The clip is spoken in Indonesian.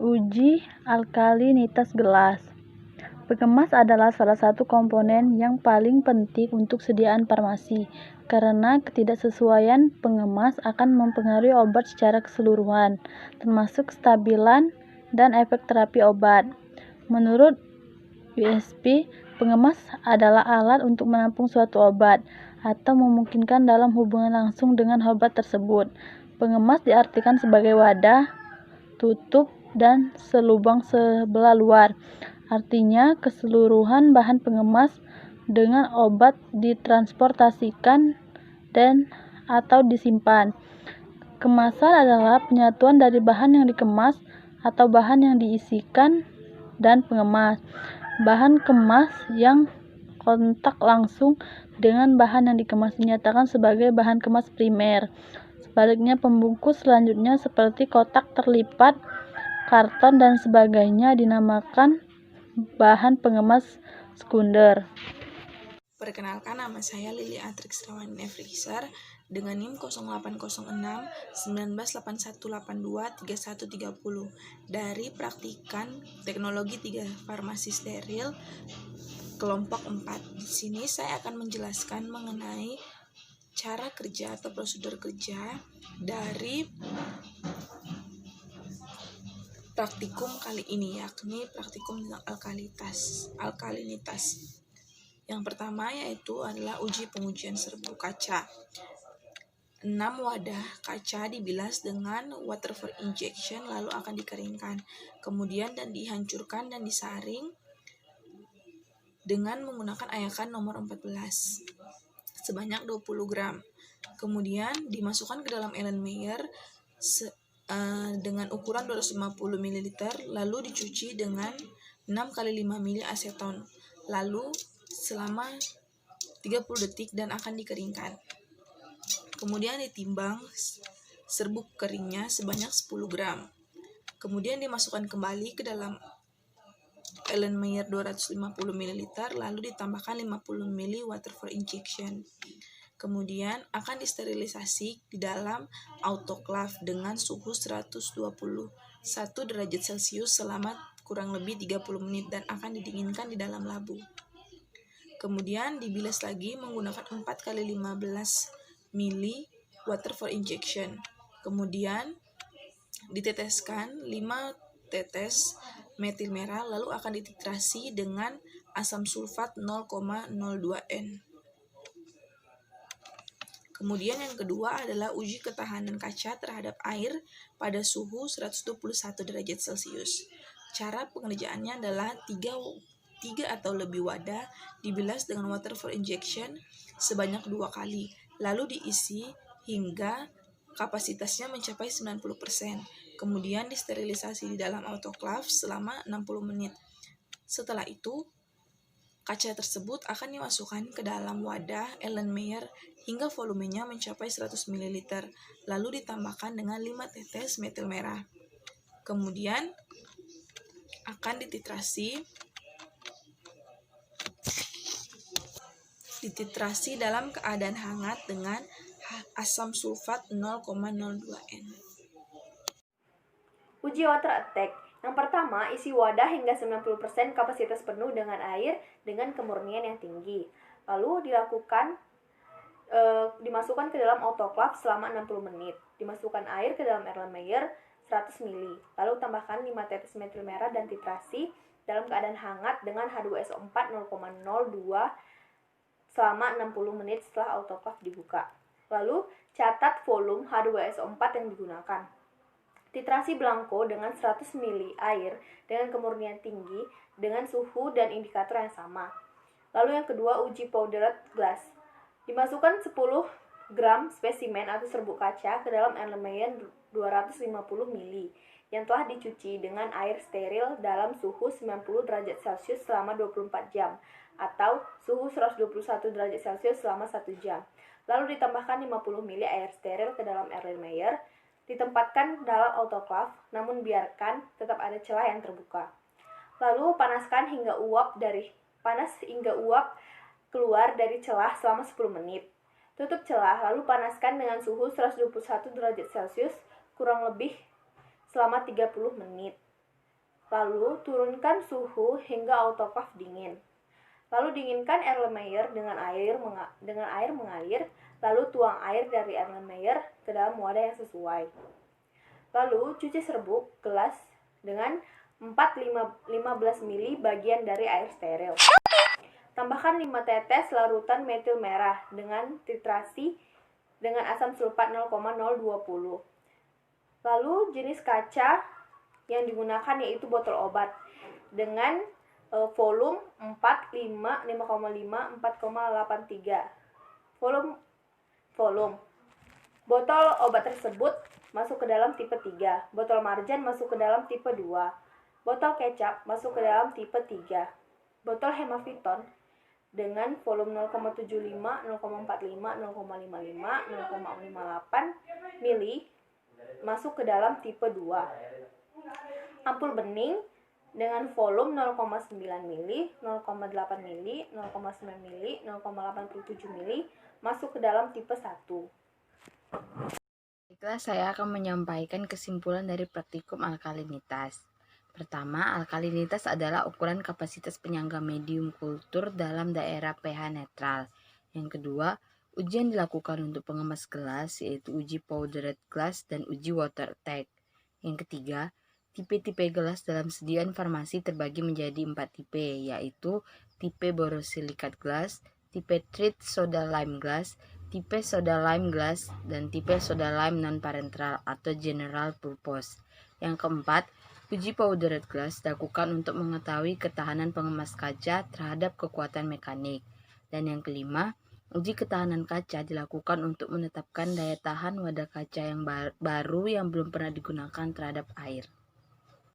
Uji alkalinitas gelas. Pengemas adalah salah satu komponen yang paling penting untuk sediaan farmasi, karena ketidaksesuaian pengemas akan mempengaruhi obat secara keseluruhan, termasuk kestabilan dan efek terapi obat. Menurut USP, pengemas adalah alat untuk menampung suatu obat atau memungkinkan dalam hubungan langsung dengan obat tersebut. Pengemas diartikan sebagai wadah, tutup, dan selubang sebelah luar. Artinya, keseluruhan bahan pengemas dengan obat ditransportasikan dan atau disimpan. Kemasan adalah penyatuan dari bahan yang dikemas atau bahan yang diisikan dan pengemas. Bahan kemas yang kontak langsung dengan bahan yang dikemas dinyatakan sebagai bahan kemas primer. Sebaliknya, pembungkus selanjutnya seperti kotak terlipat, karton, dan sebagainya dinamakan bahan pengemas sekunder. Perkenalkan, nama saya Lili Atrix Rawani Nefrisar dengan NIM 0806 198182 3130 dari Praktikan Teknologi 3 Farmasi Steril kelompok 4. Di sini saya akan menjelaskan mengenai cara kerja atau prosedur kerja dari praktikum kali ini, yakni praktikum tentang alkalinitas. Yang pertama yaitu adalah pengujian serbuk kaca. 6 wadah kaca dibilas dengan water for injection lalu akan dikeringkan. Kemudian dihancurkan dan disaring dengan menggunakan ayakan nomor 14 sebanyak 20 gram. Kemudian dimasukkan ke dalam Erlenmeyer dengan ukuran 250 ml lalu dicuci dengan 6 kali 5 ml aseton lalu selama 30 detik dan akan dikeringkan. Kemudian ditimbang serbuk keringnya sebanyak 10 gram. Kemudian dimasukkan kembali ke dalam Erlenmeyer 250 ml lalu ditambahkan 50 ml water for injection. Kemudian akan disterilisasi di dalam autoclave dengan suhu 121 derajat Celcius selama kurang lebih 30 menit dan akan didinginkan di dalam labu. Kemudian dibilas lagi menggunakan 4 kali 15 ml water for injection. Kemudian diteteskan 5 tetes metil merah lalu akan dititrasi dengan asam sulfat 0,02 N. Kemudian yang kedua adalah uji ketahanan kaca terhadap air pada suhu 121 derajat Celcius. Cara pengerjaannya adalah 3 atau lebih wadah dibilas dengan water for injection sebanyak 2 kali, lalu diisi hingga kapasitasnya mencapai 90%. Kemudian disterilisasi di dalam autoclave selama 60 menit. Setelah itu, kaca tersebut akan dimasukkan ke dalam wadah Erlenmeyer hingga volumenya mencapai 100 ml, lalu ditambahkan dengan 5 tetes metil merah. Kemudian akan dititrasi dalam keadaan hangat dengan asam sulfat 0,02 N. Uji water attack. Yang pertama, isi wadah hingga 90% kapasitas penuh dengan air dengan kemurnian yang tinggi. Lalu dimasukkan ke dalam autoclave selama 60 menit. Dimasukkan air ke dalam Erlenmeyer 100 ml. Lalu tambahkan 5 tetes metil merah dan titrasi dalam keadaan hangat dengan H2SO4 0,02 selama 60 menit setelah autoclave dibuka. Lalu catat volume H2SO4 yang digunakan. Titrasi blanko dengan 100 ml air dengan kemurnian tinggi dengan suhu dan indikator yang sama. Lalu yang kedua, uji powdered glass. Dimasukkan 10 gram spesimen atau serbuk kaca ke dalam Erlenmeyer 250 ml yang telah dicuci dengan air steril dalam suhu 90 derajat Celcius selama 24 jam atau suhu 121 derajat Celcius selama 1 jam. Lalu ditambahkan 50 ml air steril ke dalam Erlenmeyer, ditempatkan dalam autoclave namun biarkan tetap ada celah yang terbuka. Lalu panaskan hingga uap keluar dari celah selama 10 menit. Tutup celah lalu panaskan dengan suhu 121 derajat Celcius kurang lebih selama 30 menit. Lalu turunkan suhu hingga autoclave dingin. Lalu dinginkan Erlenmeyer dengan air mengalir, lalu tuang air dari Erlenmeyer ke dalam wadah yang sesuai. Lalu cuci serbuk gelas dengan 4-15 ml bagian dari air steril. Tambahkan 5 tetes larutan metil merah dengan titrasi dengan asam sulfat 0,020. Lalu jenis kaca yang digunakan yaitu botol obat dengan volume 4,5, 5,5, 4,83. Volume. Botol obat tersebut masuk ke dalam tipe 3. Botol marjan masuk ke dalam tipe 2. Botol kecap masuk ke dalam tipe 3. Botol hemaviton dengan volume 0,75, 0,45, 0,55, 0,58 mili masuk ke dalam tipe 2. Ampul bening dengan volume 0,9 mili, 0,8 mili, 0,9 mili, 0,87 mili masuk ke dalam tipe 1. Baiklah, saya akan menyampaikan kesimpulan dari praktikum alkalinitas. Pertama, alkalinitas adalah ukuran kapasitas penyangga medium kultur dalam daerah pH netral. Yang kedua, ujian dilakukan untuk pengemas gelas, yaitu uji powdered glass dan uji water tag. Yang ketiga, tipe-tipe gelas dalam sediaan farmasi terbagi menjadi 4 tipe, yaitu tipe borosilikat glass, tipe treat soda lime glass, tipe soda lime glass, dan tipe soda lime non-parenteral atau general purpose. Yang keempat, uji powdered glass dilakukan untuk mengetahui ketahanan pengemas kaca terhadap kekuatan mekanik. Dan yang kelima, uji ketahanan kaca dilakukan untuk menetapkan daya tahan wadah kaca yang baru yang belum pernah digunakan terhadap air.